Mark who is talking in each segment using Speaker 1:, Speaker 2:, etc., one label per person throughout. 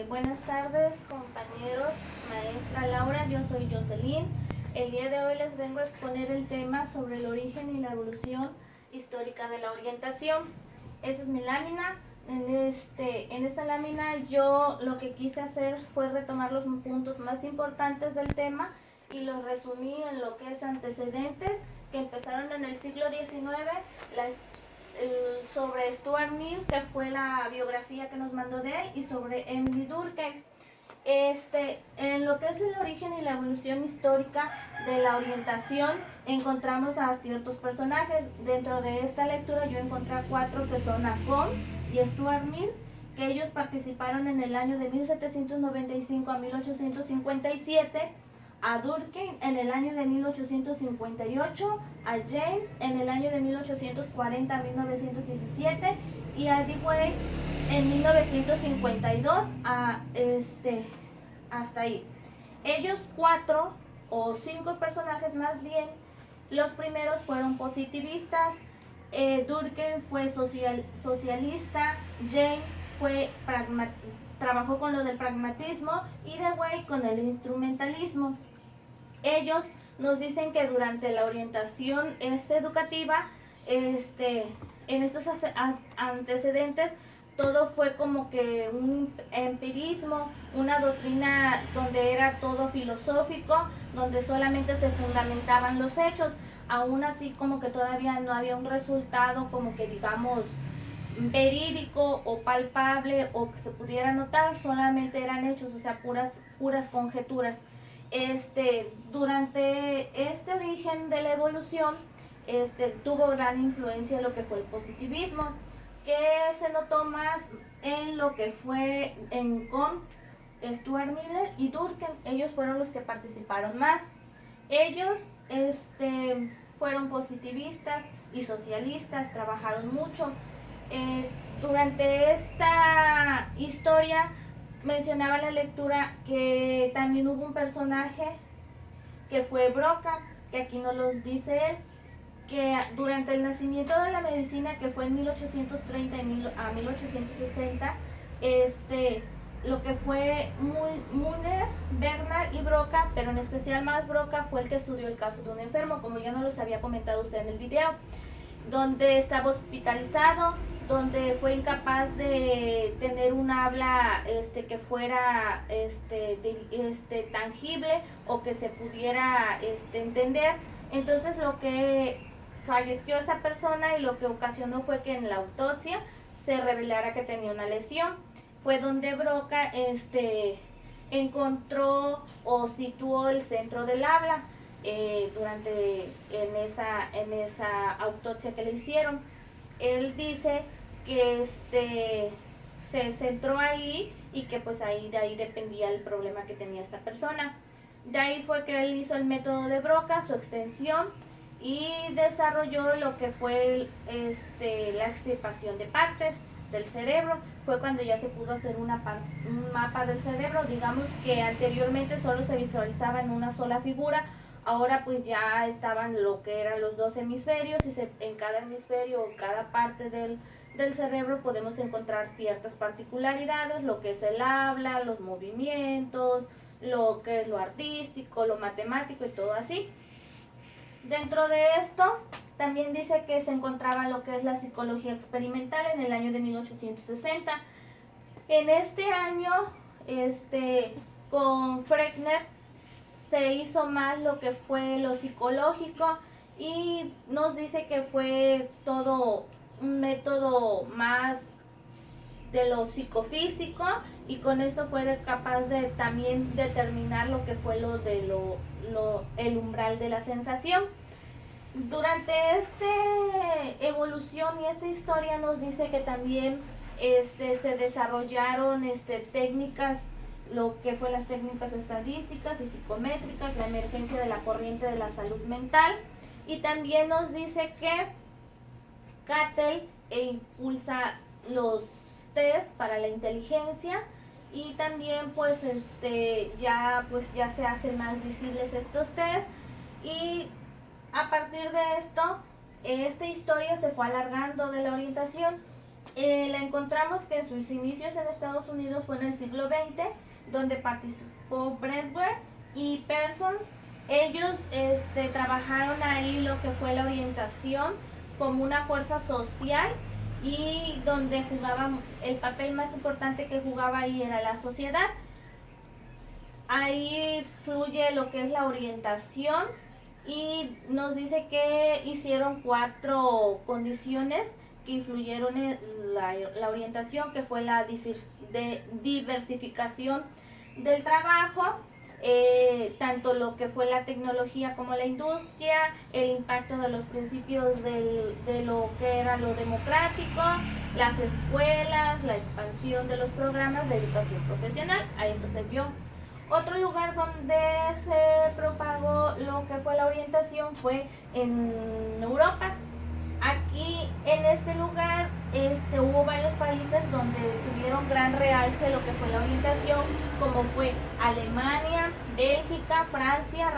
Speaker 1: Buenas tardes, compañeros, maestra Laura, yo soy Jocelyn. El día de hoy les vengo a exponer el tema sobre el origen y la evolución histórica de la orientación. Esa es mi lámina. En esta lámina yo lo que quise hacer fue retomar los puntos más importantes del tema y los resumí en lo que es antecedentes que empezaron en el siglo XIX, sobre Stuart Mill, que fue la biografía que nos mandó de él, y sobre Emily Durkheim. En lo que es el origen y la evolución histórica de la orientación, encontramos a ciertos personajes. Dentro de esta lectura yo encontré a 4 que son Acon y Stuart Mill, que ellos participaron en el año de 1795 a 1857, a Durkheim en el año de 1858, a James en el año de 1840 a 1917 y a Dewey en 1952 hasta ahí. Ellos 4 o 5 personajes más bien, los primeros fueron positivistas, Durkheim fue socialista, James trabajó con lo del pragmatismo y Dewey con el instrumentalismo. Ellos nos dicen que durante la orientación educativa, en estos antecedentes, todo fue como que un empirismo, una doctrina donde era todo filosófico, donde solamente se fundamentaban los hechos. Aún así, como que todavía no había un resultado como que digamos verídico o palpable o que se pudiera notar, solamente eran hechos, o sea, puras conjeturas. Durante este origen de la evolución, tuvo gran influencia lo que fue el positivismo, que se notó más en lo que fue con Stuart Miller y Durkheim. Ellos fueron los que participaron más. Ellos fueron positivistas y socialistas, trabajaron mucho. Durante esta historia mencionaba la lectura que también hubo un personaje que fue Broca, que aquí nos lo dice él, que durante el nacimiento de la medicina, que fue en 1830 a 1860, lo que fue Müller, Bernard y Broca, pero en especial más Broca, fue el que estudió el caso de un enfermo, como ya nos los había comentado usted en el video, donde estaba hospitalizado, donde fue incapaz de tener un habla que fuera tangible o que se pudiera entender. Entonces lo que falleció esa persona y lo que ocasionó fue que en la autopsia se revelara que tenía una lesión. Fue donde Broca encontró o situó el centro del habla en esa autopsia que le hicieron. Él dice que se centró ahí y que pues de ahí dependía el problema que tenía esta persona. De ahí fue que él hizo el método de Broca, su extensión, y desarrolló lo que fue la extirpación de partes del cerebro. Fue cuando ya se pudo hacer un mapa del cerebro. Digamos que anteriormente solo se visualizaba en una sola figura, ahora pues ya estaban lo que eran los 2 hemisferios y en cada hemisferio o cada parte del cerebro podemos encontrar ciertas particularidades, lo que es el habla, los movimientos, lo que es lo artístico, lo matemático y todo así. Dentro de esto también dice que se encontraba lo que es la psicología experimental en el año de 1860. En este año, con Fechner se hizo más lo que fue lo psicológico y nos dice que fue todo un método más de lo psicofísico, y con esto fue capaz de también determinar lo que fue el umbral de la sensación. Durante esta evolución y esta historia nos dice que también se desarrollaron técnicas, lo que fue las técnicas estadísticas y psicométricas, la emergencia de la corriente de la salud mental, y también nos dice que Cattell impulsa los test para la inteligencia, y también pues ya se hacen más visibles estos test, y a partir de esto esta historia se fue alargando de la orientación. La encontramos que en sus inicios en Estados Unidos fue en el siglo XX, donde participó Bradbury y Parsons. Ellos trabajaron ahí lo que fue la orientación como una fuerza social, y donde jugaban, el papel más importante que jugaba ahí era la sociedad. Ahí fluye lo que es la orientación, y nos dice que hicieron 4 condiciones que influyeron en la orientación, que fue la diversificación del trabajo, tanto lo que fue la tecnología como la industria, el impacto de los principios de lo que era lo democrático, las escuelas, la expansión de los programas de educación profesional. A eso se vio. Otro lugar donde se propagó lo que fue la orientación fue en Europa. Aquí en este lugar hubo varios países donde tuvieron gran realce lo que fue la orientación, como fue Alemania, Bélgica, Francia,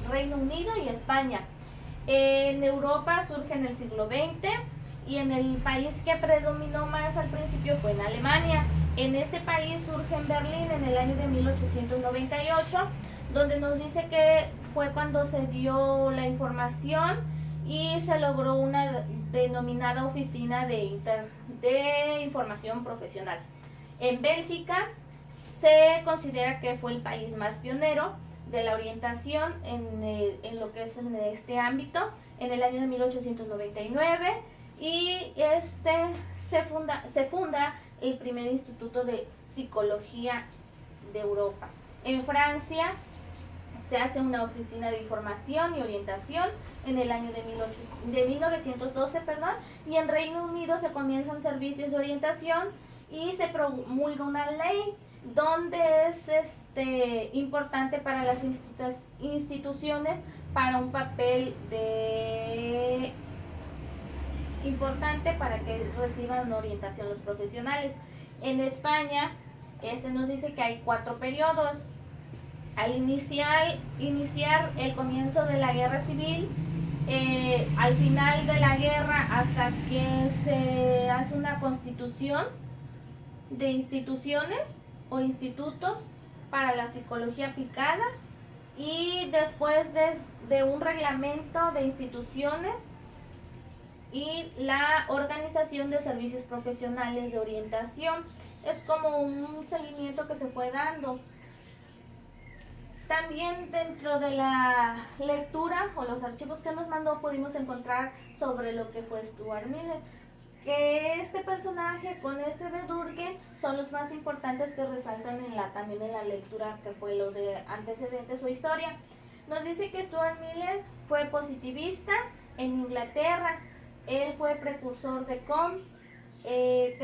Speaker 1: Reino Unido y España. En Europa surge en el siglo XX, y en el país que predominó más al principio fue en Alemania. En ese país surge en Berlín en el año de 1898, donde nos dice que fue cuando se dio la información y se logró una denominada oficina de información profesional. En Bélgica se considera que fue el país más pionero de la orientación en lo que es en este ámbito, en el año de 1899, y se funda el primer instituto de psicología de Europa. En Francia se hace una oficina de información y orientación en el año de 1912, y en Reino Unido se comienzan servicios de orientación y se promulga una ley donde es importante para las instituciones para un papel importante para que reciban una orientación los profesionales. En España nos dice que hay 4 periodos. Al iniciar el comienzo de la guerra civil, al final de la guerra, hasta que se hace una constitución de instituciones o institutos para la psicología aplicada, y después de un reglamento de instituciones y la organización de servicios profesionales de orientación. Es como un seguimiento que se fue dando. También dentro de la lectura o los archivos que nos mandó pudimos encontrar sobre lo que fue Stuart Miller, que este personaje con de Durkheim son los más importantes que resaltan también en la lectura, que fue lo de antecedentes o historia. Nos dice que Stuart Miller fue positivista en Inglaterra. Él fue precursor de Comte. Él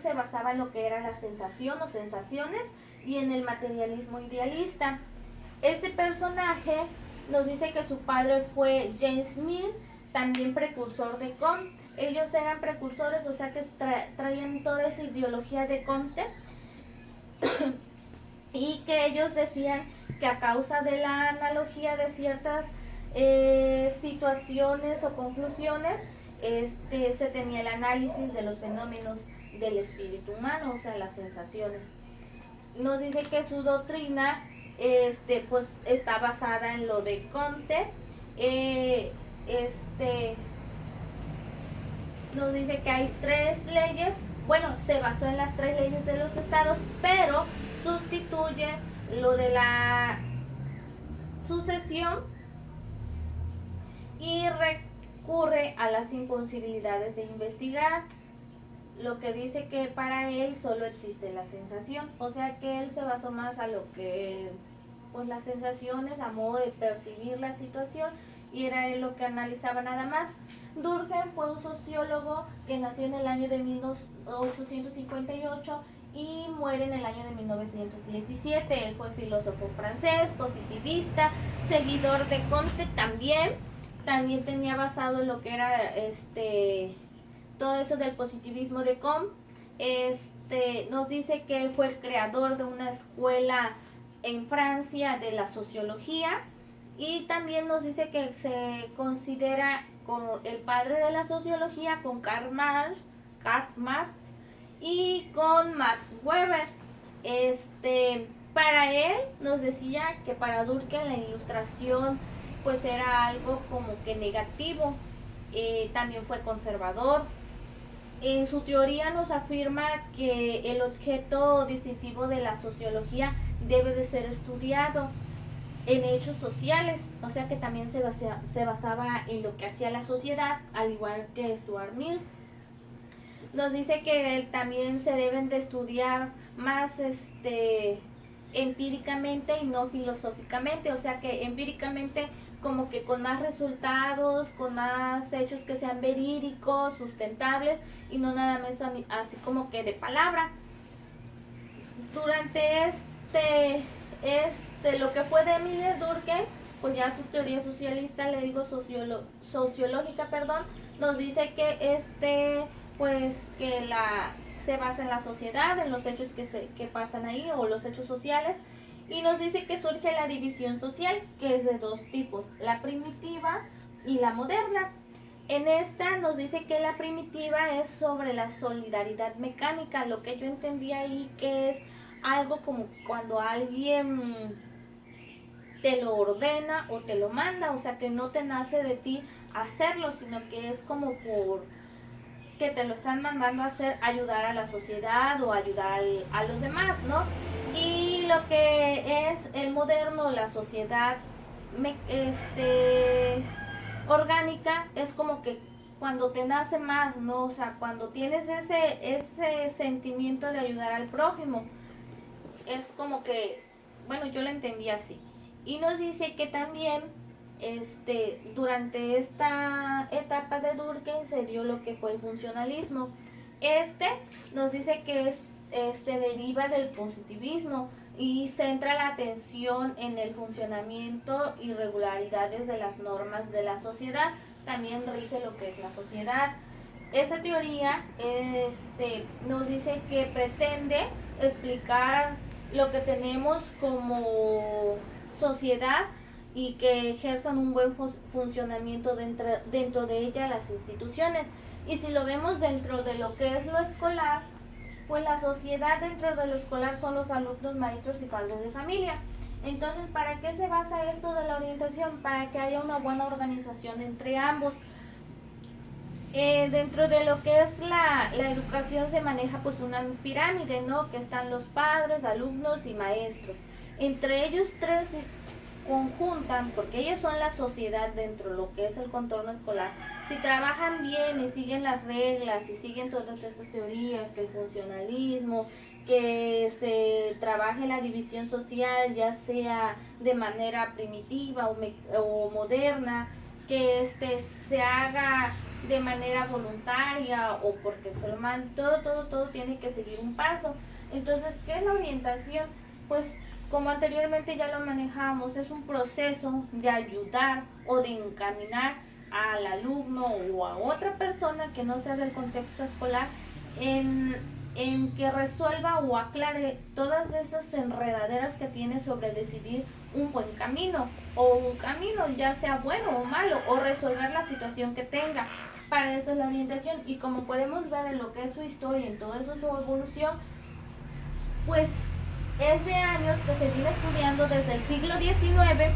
Speaker 1: se basaba en lo que era la sensación o sensaciones y en el materialismo idealista. Este personaje nos dice que su padre fue James Mill, también precursor de Comte. Ellos eran precursores, o sea que traían toda esa ideología de Comte y que ellos decían que a causa de la analogía de ciertas situaciones o conclusiones, se tenía el análisis de los fenómenos del espíritu humano, o sea, las sensaciones. Nos dice que su doctrina pues está basada en lo de Comte. Nos dice que hay 3 leyes. Bueno, se basó en las 3 leyes de los estados, pero sustituye lo de la sucesión y recurre a las imposibilidades de investigar, lo que dice que para él solo existe la sensación, o sea que él se basó más a lo que, pues las sensaciones, a modo de percibir la situación, y era él lo que analizaba nada más. Durkheim fue un sociólogo que nació en el año de 1858 y muere en el año de 1917. Él fue filósofo francés, positivista, seguidor de Comte también tenía basado en lo que era todo eso del positivismo de Comte. Nos dice que él fue el creador de una escuela en Francia de la sociología, y también nos dice que se considera como el padre de la sociología con Karl Karl Marx y con Max Weber. Para él nos decía que para Durkheim la ilustración pues era algo como que negativo, también fue conservador. En su teoría nos afirma que el objeto distintivo de la sociología debe de ser estudiado en hechos sociales, o sea que también se basaba en lo que hacía la sociedad, al igual que Stuart Mill. Nos dice que también se deben de estudiar más empíricamente y no filosóficamente, o sea que empíricamente como que con más resultados, con más hechos que sean verídicos, sustentables y no nada más así como que de palabra. Durante lo que fue de Emile Durkheim, pues ya su teoría socialista, le digo sociológica, perdón, nos dice que pues que se basa en la sociedad, en los hechos que pasan ahí o los hechos sociales, y nos dice que surge la división social, que es de dos tipos, la primitiva y la moderna. En esta nos dice que la primitiva es sobre la solidaridad mecánica, lo que yo entendí ahí que es algo como cuando alguien te lo ordena o te lo manda, o sea que no te nace de ti hacerlo, sino que es como por que te lo están mandando a hacer, ayudar a la sociedad o ayudar a los demás, ¿no? Y lo que es el moderno, la sociedad orgánica, es como que cuando te nace más, ¿no? O sea, cuando tienes ese sentimiento de ayudar al prójimo, es como que, bueno, yo lo entendí así. Y nos dice que también durante esta etapa de Durkheim se dio lo que fue el funcionalismo. Nos dice que deriva del positivismo y centra la atención en el funcionamiento y regularidades de las normas de la sociedad. También rige lo que es la sociedad. Esa teoría nos dice que pretende explicar lo que tenemos como sociedad y que ejerzan un buen funcionamiento dentro de ella las instituciones. Y si lo vemos dentro de lo que es lo escolar, pues la sociedad dentro de lo escolar son los alumnos, maestros y padres de familia. Entonces, ¿para qué se basa esto de la orientación? Para que haya una buena organización entre ambos. Dentro de lo que es la educación se maneja pues una pirámide, ¿no? Que están los padres, alumnos y maestros. Entre ellos tres se conjuntan, porque ellos son la sociedad dentro de lo que es el contorno escolar. Si trabajan bien y siguen las reglas y siguen todas estas teorías, que el funcionalismo, que se trabaje la división social, ya sea de manera primitiva o moderna, que se haga de manera voluntaria o porque se lo mandan, todo tiene que seguir un paso. Entonces, ¿qué es la orientación? Pues como anteriormente ya lo manejamos, es un proceso de ayudar o de encaminar al alumno o a otra persona que no sea del contexto escolar en que resuelva o aclare todas esas enredaderas que tiene sobre decidir un buen camino o un camino ya sea bueno o malo o resolver la situación que tenga. Para eso es la orientación, y como podemos ver en lo que es su historia, en todo eso su evolución, pues es de años que se viene estudiando desde el siglo XIX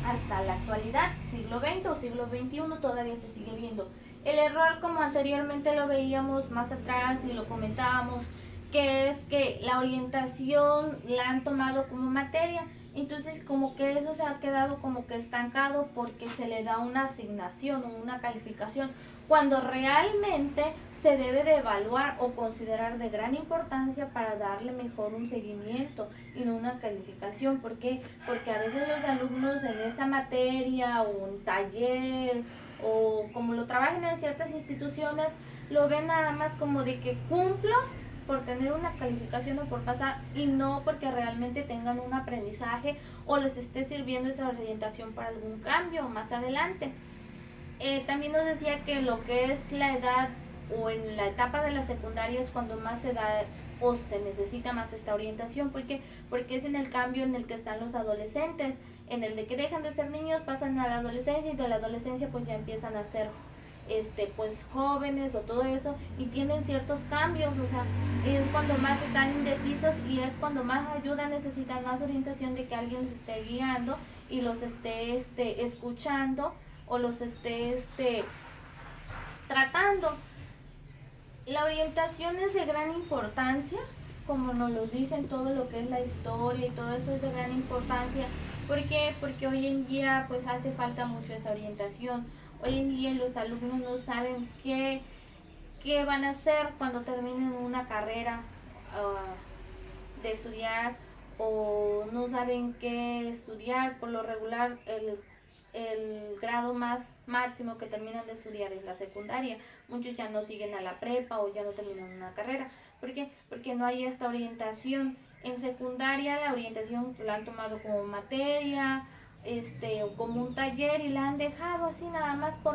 Speaker 1: hasta la actualidad, siglo XX o siglo XXI todavía se sigue viendo. El error, como anteriormente lo veíamos más atrás y lo comentábamos, que es que la orientación la han tomado como materia, entonces como que eso se ha quedado como que estancado porque se le da una asignación o una calificación, cuando realmente se debe de evaluar o considerar de gran importancia para darle mejor un seguimiento y no una calificación. ¿Por qué? Porque a veces los alumnos en esta materia o un taller o como lo trabajan en ciertas instituciones, lo ven nada más como de que cumplo por tener una calificación o por pasar, y no porque realmente tengan un aprendizaje o les esté sirviendo esa orientación para algún cambio más adelante. También nos decía que lo que es la edad o en la etapa de la secundaria es cuando más se da o se necesita más esta orientación. ¿Por qué? Porque es en el cambio en el que están los adolescentes, en el de que dejan de ser niños, pasan a la adolescencia, y de la adolescencia pues ya empiezan a ser pues jóvenes o todo eso, y tienen ciertos cambios, o sea, es cuando más están indecisos y es cuando más ayuda necesitan, más orientación, de que alguien los esté guiando y los esté escuchando, o los esté tratando. La orientación es de gran importancia, como nos lo dicen, todo lo que es la historia y todo eso es de gran importancia. ¿Por qué? Porque hoy en día pues hace falta mucho esa orientación. Hoy en día los alumnos no saben qué van a hacer cuando terminen una carrera de estudiar, o no saben qué estudiar. Por lo regular el grado más máximo que terminan de estudiar es la secundaria. Muchos ya no siguen a la prepa o ya no terminan una carrera. ¿Por qué? Porque no hay esta orientación. En secundaria la orientación la han tomado como materia, o como un taller, y la han dejado así nada más por